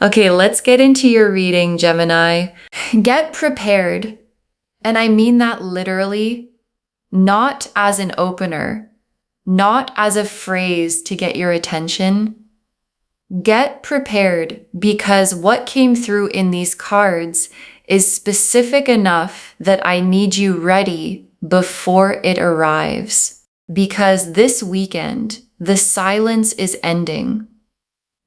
Okay, let's get into your reading, Gemini. Get prepared. And I mean that literally, not as an opener, not as a phrase to get your attention. Get prepared because what came through in these cards is specific enough that I need you ready before it arrives. Because this weekend, the silence is ending.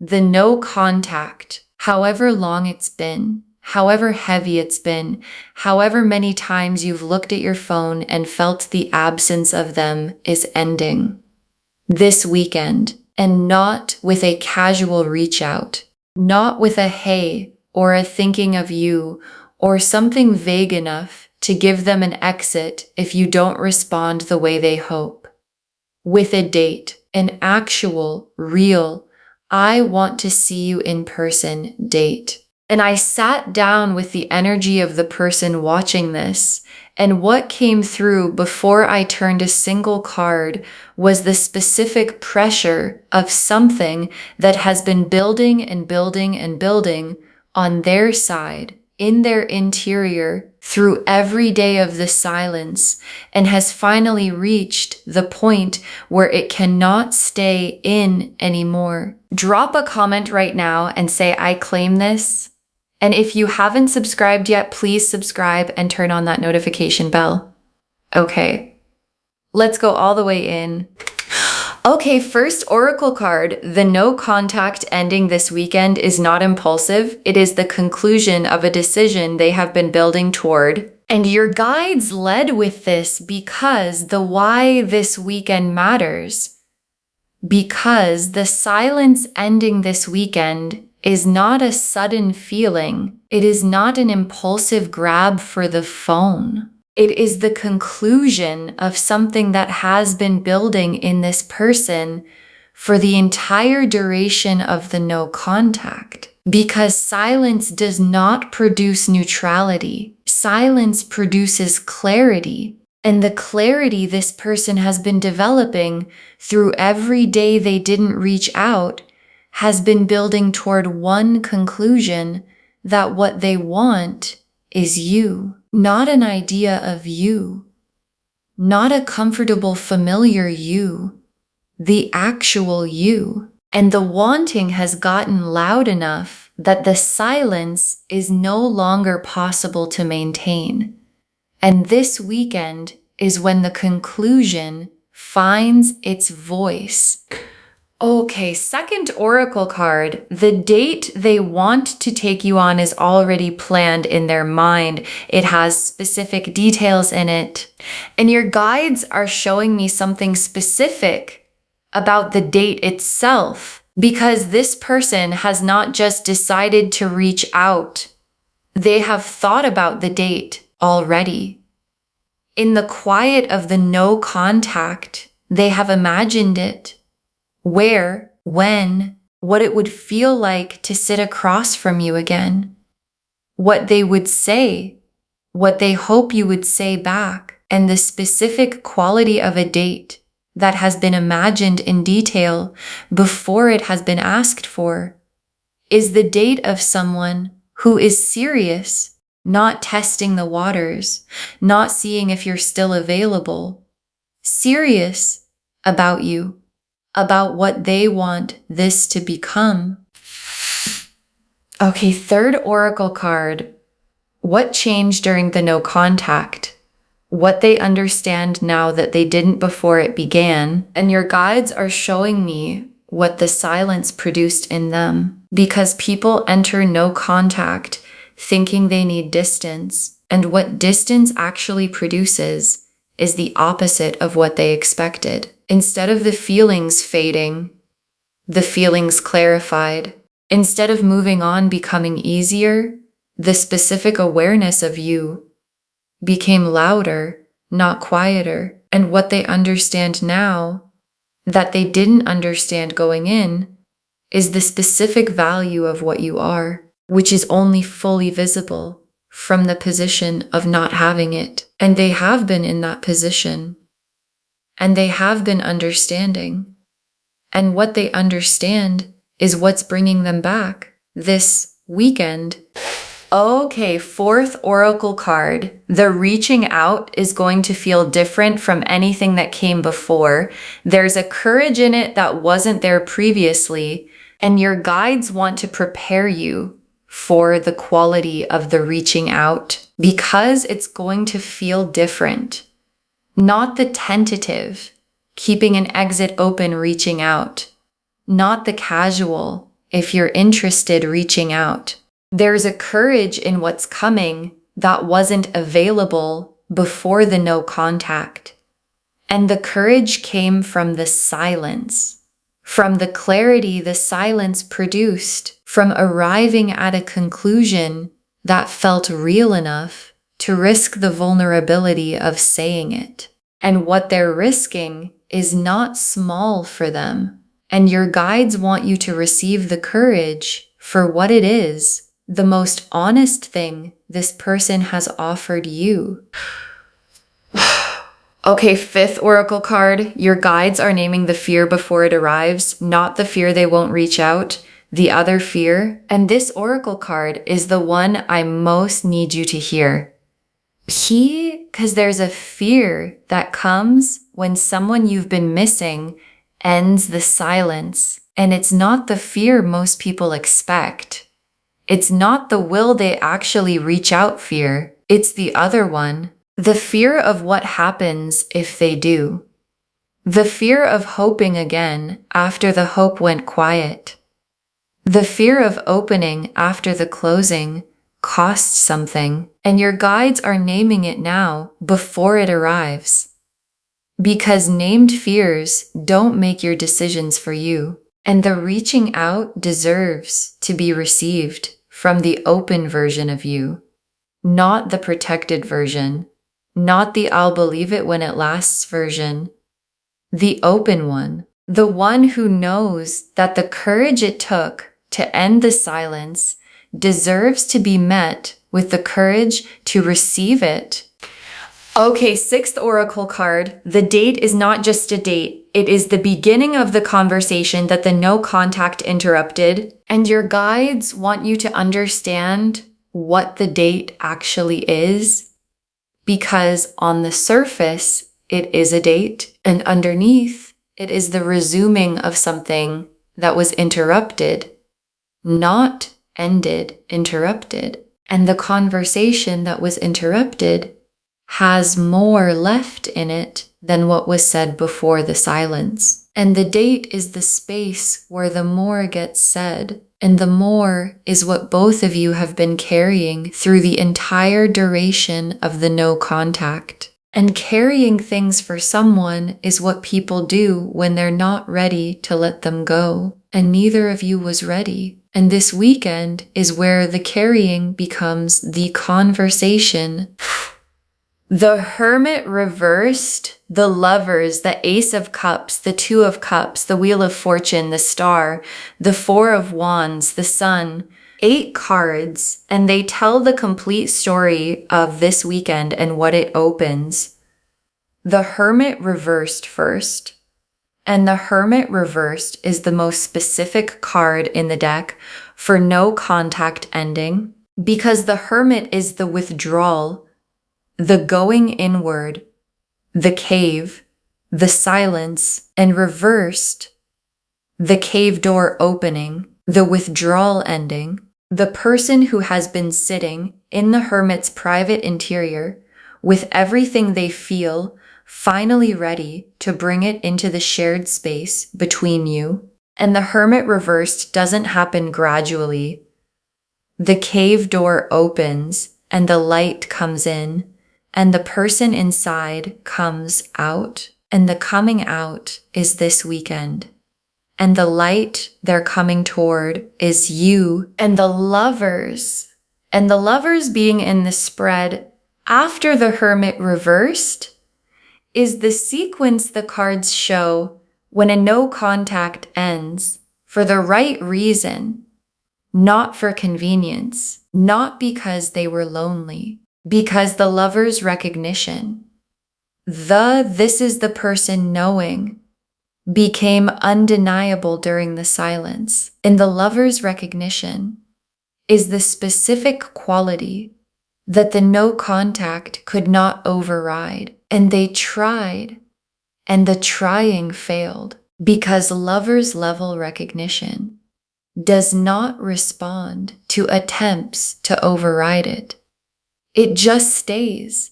The no contact, however long it's been, however heavy it's been, however many times you've looked at your phone and felt the absence of them, is ending. This weekend, and not with a casual reach out, not with a hey or a thinking of you or something vague enough to give them an exit if you don't respond the way they hope. With a date, an actual, real, I want to see you in person date. And I sat down with the energy of the person watching this, and what came through before I turned a single card was the specific pressure of something that has been building and building and building on their side, in their interior, through every day of the silence, and has finally reached the point where it cannot stay in anymore. Drop a comment right now and say, I claim this. And if you haven't subscribed yet, please subscribe and turn on that notification bell. Okay, let's go all the way in. Okay, first oracle card. The no contact ending this weekend is not impulsive. It is the conclusion of a decision they have been building toward. And your guides led with this because the why this weekend matters. Because the silence ending this weekend is not a sudden feeling. It is not an impulsive grab for the phone. It is the conclusion of something that has been building in this person for the entire duration of the no contact. Because silence does not produce neutrality. Silence produces clarity. And the clarity this person has been developing through every day they didn't reach out has been building toward one conclusion, that what they want is you, not an idea of you, not a comfortable, familiar you, the actual you. And the wanting has gotten loud enough that the silence is no longer possible to maintain. And this weekend is when the conclusion finds its voice. Okay, second oracle card. The date they want to take you on is already planned in their mind. It has specific details in it. And your guides are showing me something specific about the date itself, because this person has not just decided to reach out. They have thought about the date already. In the quiet of the no contact, they have imagined it. Where, when, what it would feel like to sit across from you again, what they would say, what they hope you would say back, and the specific quality of a date that has been imagined in detail before it has been asked for is the date of someone who is serious, not testing the waters, not seeing if you're still available, serious about you. About what they want this to become. Okay, third oracle card. What changed during the no contact? What they understand now that they didn't before it began. And your guides are showing me what the silence produced in them. Because people enter no contact thinking they need distance. And what distance actually produces is the opposite of what they expected. Instead of the feelings fading, the feelings clarified. Instead of moving on becoming easier, the specific awareness of you became louder, not quieter. And what they understand now, that they didn't understand going in, is the specific value of what you are, which is only fully visible from the position of not having it. And they have been in that position. And they have been understanding. And what they understand is what's bringing them back. this weekend. Okay, fourth oracle card. The reaching out is going to feel different from anything that came before. There's a courage in it that wasn't there previously, and your guides want to prepare you for the quality of the reaching out because it's going to feel different. Not the tentative, keeping an exit open, reaching out. Not the casual, if you're interested, reaching out. There's a courage in what's coming that wasn't available before the no contact. And the courage came from the silence, from the clarity the silence produced, from arriving at a conclusion that felt real enough to risk the vulnerability of saying it. And what they're risking is not small for them. And your guides want you to receive the courage for what it is. The most honest thing this person has offered you. Okay, fifth oracle card. Your guides are naming the fear before it arrives, not the fear they won't reach out, the other fear. And this oracle card is the one I most need you to hear. Because there's a fear that comes when someone you've been missing ends the silence. And it's not the fear most people expect. It's not the will they actually reach out fear. It's the other one. The fear of what happens if they do. The fear of hoping again after the hope went quiet. The fear of opening after the closing costs something, and your guides are naming it now before it arrives. Because named fears don't make your decisions for you, and the reaching out deserves to be received from the open version of you, not the protected version, not the I'll believe it when it lasts version, the open one, the one who knows that the courage it took to end the silence deserves to be met with the courage to receive it. Okay, sixth oracle card. The date is not just a date. It is the beginning of the conversation that the no contact interrupted. And your guides want you to understand what the date actually is. Because on the surface, it is a date. And underneath, it is the resuming of something that was interrupted. Not ended, interrupted. And the conversation that was interrupted has more left in it than what was said before the silence. And the date is the space where the more gets said, and the more is what both of you have been carrying through the entire duration of the no contact. And carrying things for someone is what people do when they're not ready to let them go. And neither of you was ready. And this weekend is where the carrying becomes the conversation. The Hermit reversed, the Lovers, the Ace of Cups, the Two of Cups, the Wheel of Fortune, the Star, the Four of Wands, the Sun, 8 cards, and they tell the complete story of this weekend and what it opens. The Hermit reversed first, and the Hermit reversed is the most specific card in the deck for no contact ending, because the Hermit is the withdrawal, the going inward, the cave, the silence, and reversed, the cave door opening, the withdrawal ending, the person who has been sitting in the Hermit's private interior with everything they feel finally ready to bring it into the shared space between you. And the Hermit reversed doesn't happen gradually. The cave door opens and the light comes in. And the person inside comes out, and the coming out is this weekend. And the light they're coming toward is you and the Lovers. And the Lovers being in the spread after the Hermit reversed is the sequence the cards show when a no contact ends for the right reason, not for convenience, not because they were lonely. Because the Lover's recognition, this is the person knowing, became undeniable during the silence. In the Lover's recognition, is the specific quality that the no contact could not override. And they tried, and the trying failed because lovers' level recognition does not respond to attempts to override it. It just stays,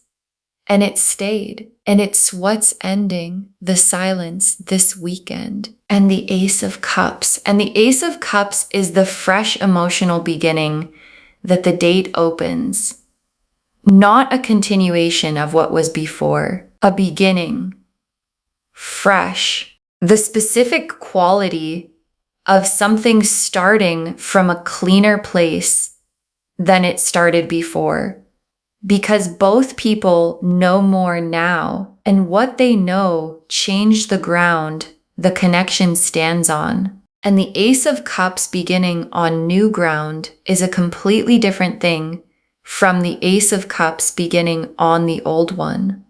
and it stayed, and it's what's ending the silence this weekend. And the Ace of Cups. And the Ace of Cups is the fresh emotional beginning that the date opens. Not a continuation of what was before, a beginning, fresh. The specific quality of something starting from a cleaner place than it started before. Because both people know more now, and what they know changed the ground the connection stands on. And the Ace of Cups beginning on new ground is a completely different thing from the Ace of Cups beginning on the old one.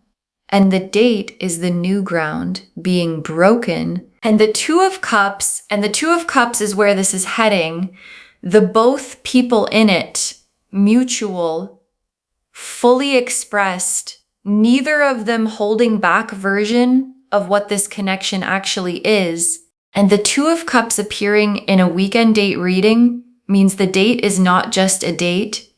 And the date is the new ground being broken. And the Two of Cups, and the Two of Cups is where this is heading. The both people in it, mutual, fully expressed, neither of them holding back version of what this connection actually is. And the Two of Cups appearing in a weekend date reading means the date is not just a date.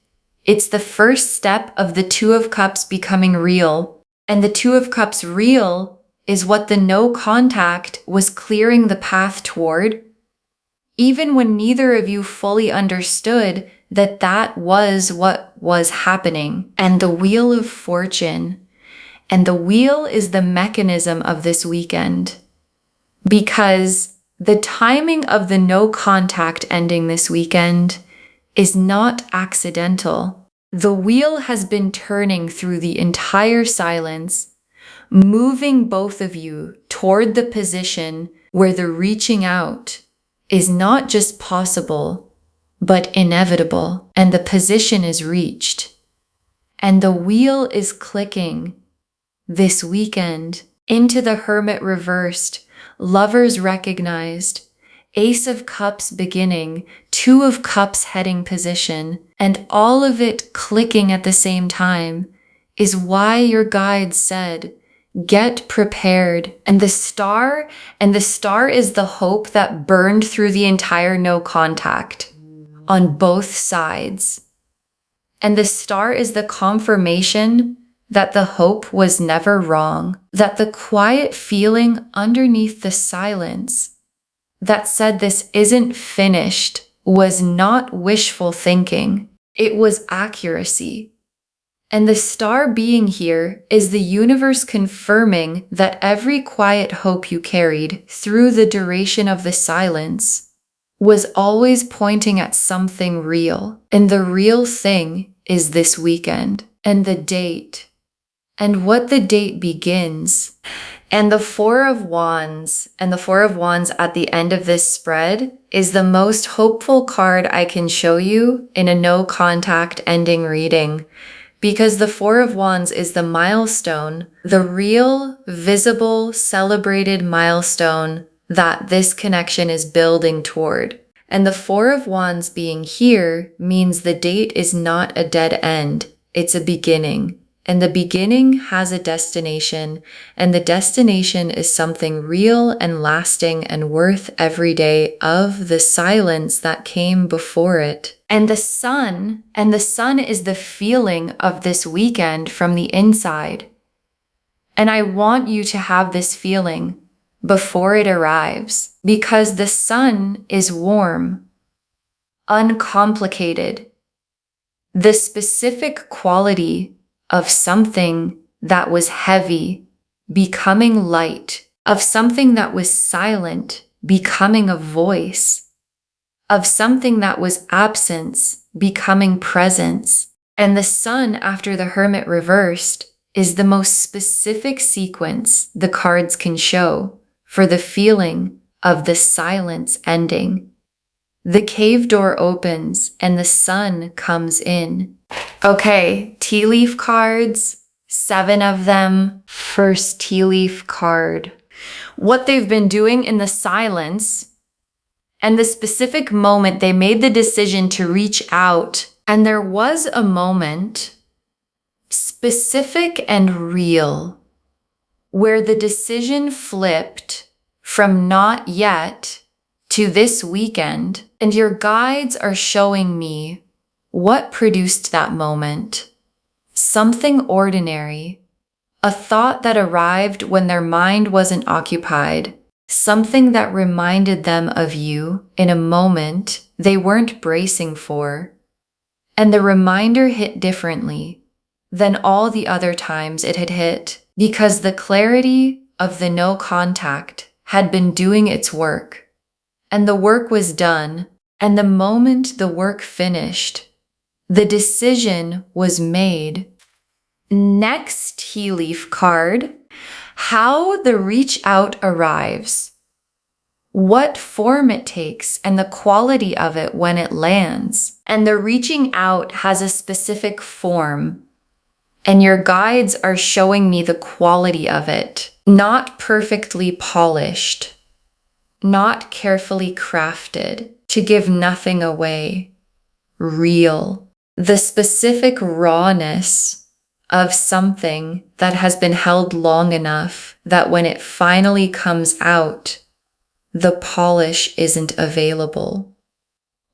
It's the first step of the Two of Cups becoming real. And the Two of Cups real is what the no contact was clearing the path toward, even when neither of you fully understood that that was what was happening. And the Wheel of Fortune. And the wheel is the mechanism of this weekend, because the timing of the no contact ending this weekend is not accidental. The wheel has been turning through the entire silence, moving both of you toward the position where the reaching out is not just possible, but inevitable, and the position is reached. And the wheel is clicking this weekend into the Hermit reversed, Lovers recognized, Ace of Cups beginning, Two of Cups heading position, and all of it clicking at the same time is why your guide said, get prepared. And the star is the hope that burned through the entire no contact on both sides. And the star is the confirmation that the hope was never wrong, that the quiet feeling underneath the silence that said this isn't finished was not wishful thinking, it was accuracy. And the star being here is the universe confirming that every quiet hope you carried through the duration of the silence was always pointing at something real. And the real thing is this weekend and the date. And what the date begins. And the Four of Wands, and the Four of Wands at the end of this spread is the most hopeful card I can show you in a no contact ending reading, because the Four of Wands is the milestone, the real, visible, celebrated milestone that this connection is building toward. And the Four of Wands being here means the date is not a dead end, it's a beginning. And the beginning has a destination, and the destination is something real and lasting and worth every day of the silence that came before it. And the sun is the feeling of this weekend from the inside. And I want you to have this feeling before it arrives, because the sun is warm, uncomplicated. The specific quality of something that was heavy becoming light, of something that was silent becoming a voice, of something that was absence becoming presence. And the sun after the Hermit reversed is the most specific sequence the cards can show for the feeling of the silence ending. The cave door opens and the sun comes in. Okay, tea leaf cards, 7 of them. First tea leaf card. What they've been doing in the silence And the specific moment they made the decision to reach out, and there was a moment, specific and real, where the decision flipped from not yet to this weekend, and your guides are showing me what produced that moment. Something ordinary, a thought that arrived when their mind wasn't occupied, something that reminded them of you in a moment they weren't bracing for. And the reminder hit differently than all the other times it had hit, because the clarity of the no contact had been doing its work. And the work was done, and the moment the work finished, the decision was made. Next tea leaf card, how the reach out arrives, what form it takes and the quality of it when it lands. And the reaching out has a specific form, and your guides are showing me the quality of it. Not perfectly polished, not carefully crafted to give nothing away. Real. The specific rawness of something that has been held long enough that when it finally comes out, the polish isn't available.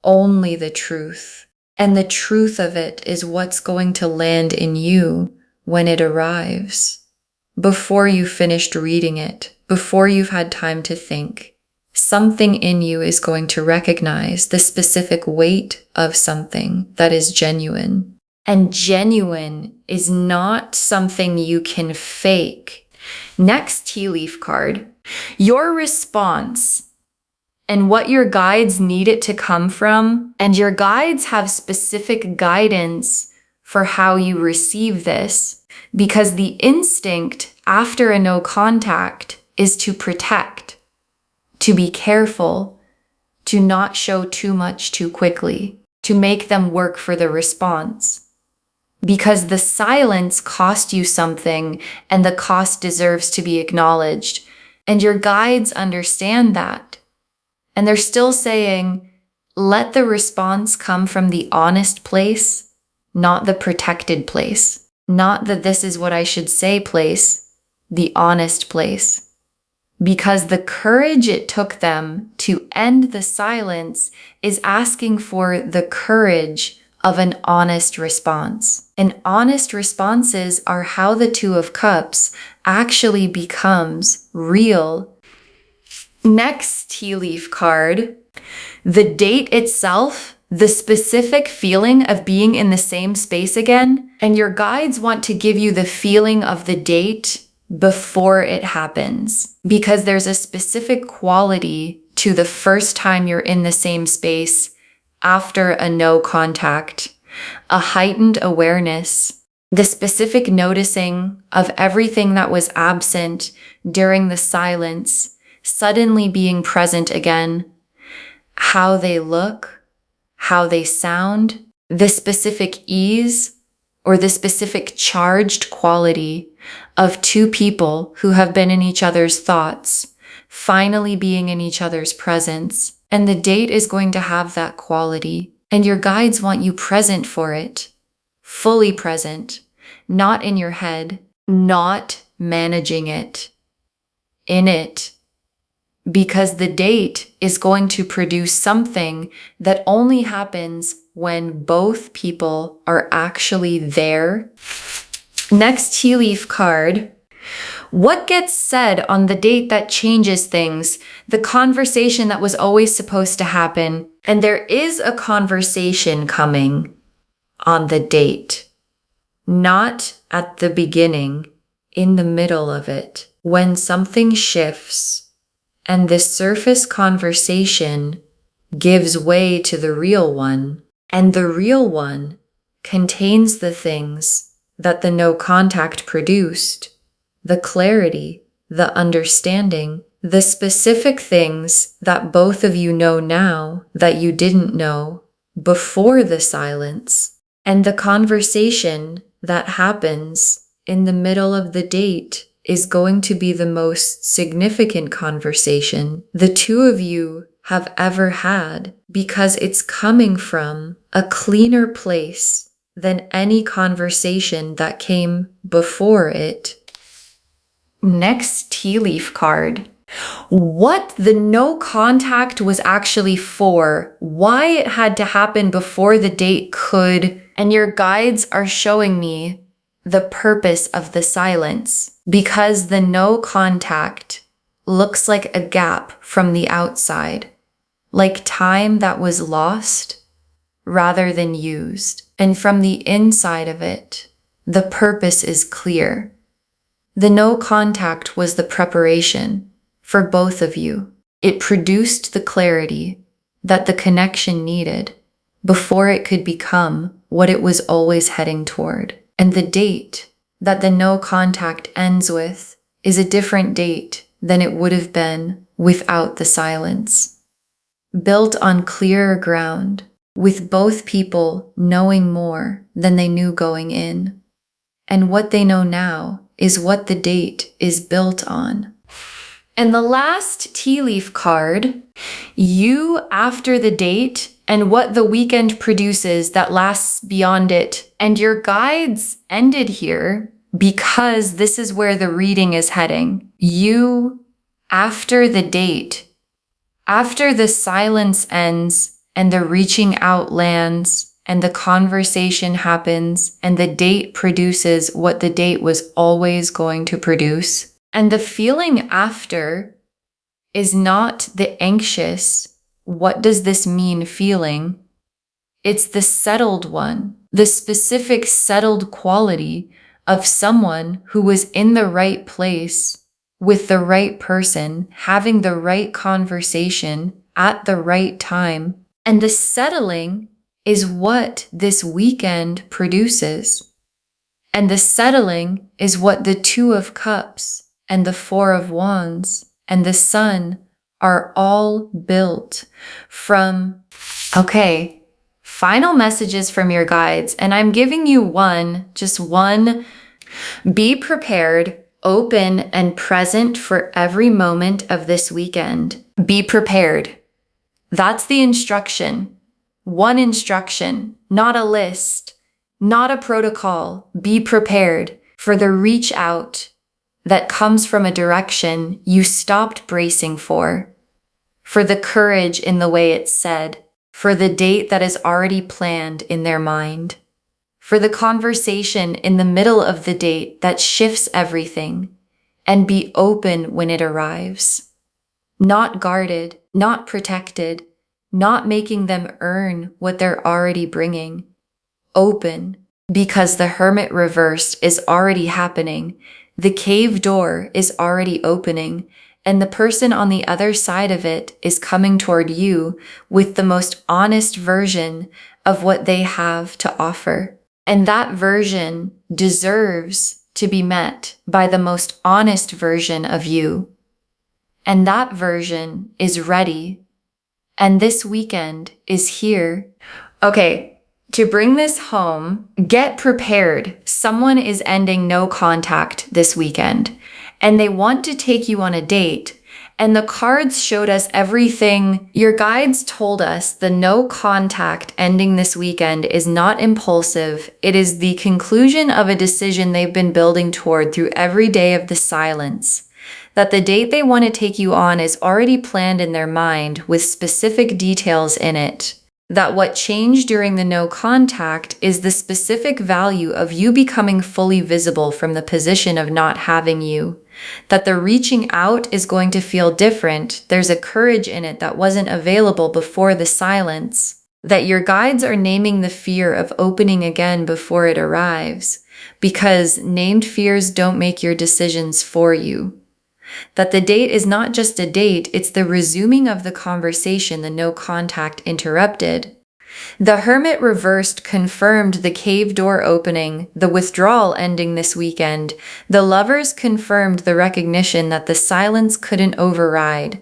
Only the truth. And the truth of it is what's going to land in you when it arrives. Before you finished reading it, before you've had time to think, something in you is going to recognize the specific weight of something that is genuine. And genuine is not something you can fake. Next tea leaf card, your response and what your guides need it to come from. And your guides have specific guidance for how you receive this, because the instinct after a no contact is to protect, to be careful, to not show too much too quickly, to make them work for the response. Because the silence cost you something, and the cost deserves to be acknowledged. And your guides understand that. And they're still saying, let the response come from the honest place, not the protected place. Not the this is what I should say place, the honest place. Because the courage it took them to end the silence is asking for the courage of an honest response. And honest responses are how the Two of Cups actually becomes real. Next tea leaf card, the date itself, the specific feeling of being in the same space again, and your guides want to give you the feeling of the date before it happens, because there's a specific quality to the first time you're in the same space after a no contact, a heightened awareness, the specific noticing of everything that was absent during the silence, suddenly being present again, how they look, how they sound, the specific ease or the specific charged quality of two people who have been in each other's thoughts, finally being in each other's presence. And the date is going to have that quality. And your guides want you present for it, fully present, not in your head, not managing it, in it. Because the date is going to produce something that only happens when both people are actually there. Next tea leaf card. What gets said on the date that changes things? The conversation that was always supposed to happen. And there is a conversation coming on the date. Not at the beginning, in the middle of it. When something shifts and the surface conversation gives way to the real one. And the real one contains the things that the no contact produced. The clarity, the understanding, the specific things that both of you know now that you didn't know before the silence, and the conversation that happens in the middle of the date is going to be the most significant conversation. The two of you have ever had, because it's coming from a cleaner place than any conversation that came before it. Next tea leaf card. What the no contact was actually for, why it had to happen before the date could, and your guides are showing me the purpose of the silence, because the no contact looks like a gap from the outside, like time that was lost rather than used. And from the inside of it, the purpose is clear. The no contact was the preparation for both of you. It produced the clarity that the connection needed before it could become what it was always heading toward. And the date that the no contact ends with is a different date than it would have been without the silence. Built on clearer ground, with both people knowing more than they knew going in. And what they know now is what the date is built on. And the last tea leaf card, you after the date and what the weekend produces that lasts beyond it. And your guides ended here because this is where the reading is heading. You after the date, after the silence ends and the reaching out lands and the conversation happens and the date produces what the date was always going to produce. And the feeling after is not the anxious, what does this mean feeling? It's the settled one, the specific settled quality of someone who was in the right place with the right person, having the right conversation at the right time. And the settling is what this weekend produces. And the settling is what the Two of Cups and the Four of Wands and the Sun are all built from. Okay, final messages from your guides. And I'm giving you just one. Be prepared, open, and present for every moment of this weekend. Be prepared. That's the instruction. One instruction, not a list, not a protocol. Be prepared for the reach out that comes from a direction you stopped bracing for the courage in the way it's said, for the date that is already planned in their mind, for the conversation in the middle of the date that shifts everything, and be open when it arrives. Not guarded, not protected, not making them earn what they're already bringing. Open, because the Hermit reversed is already happening. The cave door is already opening, and the person on the other side of it is coming toward you with the most honest version of what they have to offer. And that version deserves to be met by the most honest version of you. And that version is ready. And this weekend is here. Okay. To bring this home, get prepared. Someone is ending no contact this weekend, and they want to take you on a date. And the cards showed us everything. Your guides told us the no contact ending this weekend is not impulsive. It is the conclusion of a decision they've been building toward through every day of the silence. That the date they want to take you on is already planned in their mind with specific details in it. That what changed during the no contact is the specific value of you becoming fully visible from the position of not having you. That the reaching out is going to feel different. There's a courage in it that wasn't available before the silence. That your guides are naming the fear of opening again before it arrives, because named fears don't make your decisions for you. That the date is not just a date, it's the resuming of the conversation the no contact interrupted. The Hermit reversed confirmed the cave door opening, the withdrawal ending this weekend. The Lovers confirmed the recognition that the silence couldn't override.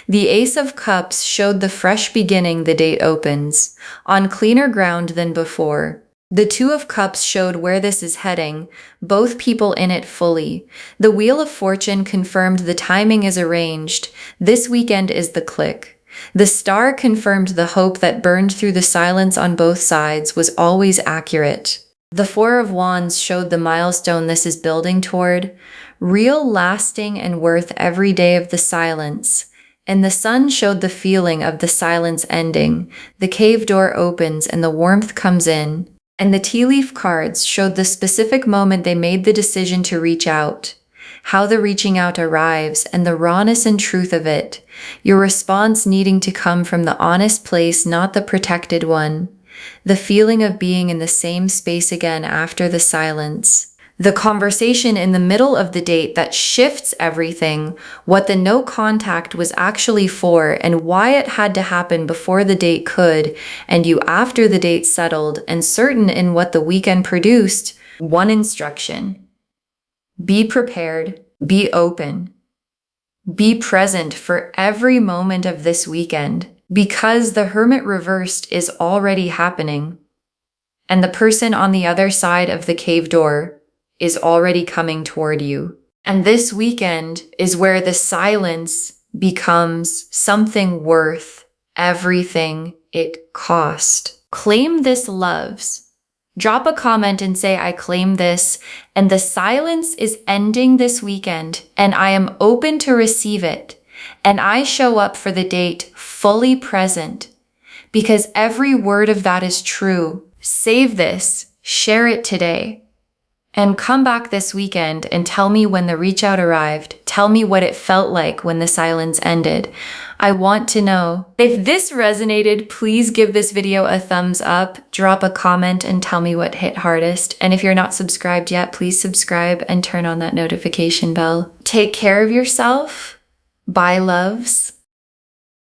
The Ace of Cups showed the fresh beginning the date opens, on cleaner ground than before. The Two of Cups showed where this is heading, both people in it fully. The Wheel of Fortune confirmed the timing is arranged. This weekend is the click. The star confirmed the hope that burned through the silence on both sides was always accurate. The Four of Wands showed the milestone this is building toward, real, lasting, and worth every day of the silence. And the Sun showed the feeling of the silence ending. The cave door opens and the warmth comes in. And the tea leaf cards showed the specific moment they made the decision to reach out. How the reaching out arrives and the rawness and truth of it. Your response needing to come from the honest place, not the protected one. The feeling of being in the same space again after the silence. The conversation in the middle of the date that shifts everything, what the no contact was actually for and why it had to happen before the date could, and you after the date settled and certain in what the weekend produced. One instruction. Be prepared, be open, be present for every moment of this weekend, because the Hermit reversed is already happening, and the person on the other side of the cave door is already coming toward you. And this weekend is where the silence becomes something worth everything it cost. Claim this, loves. Drop a comment and say, I claim this, and the silence is ending this weekend, and I am open to receive it, and I show up for the date fully present, because every word of that is true. Save this, share it today, and come back this weekend and tell me when the reach out arrived. Tell me what it felt like when the silence ended. I want to know. If this resonated, please give this video a thumbs up, drop a comment, and tell me what hit hardest. And if you're not subscribed yet, please subscribe and turn on that notification bell. Take care of yourself. Bye, loves.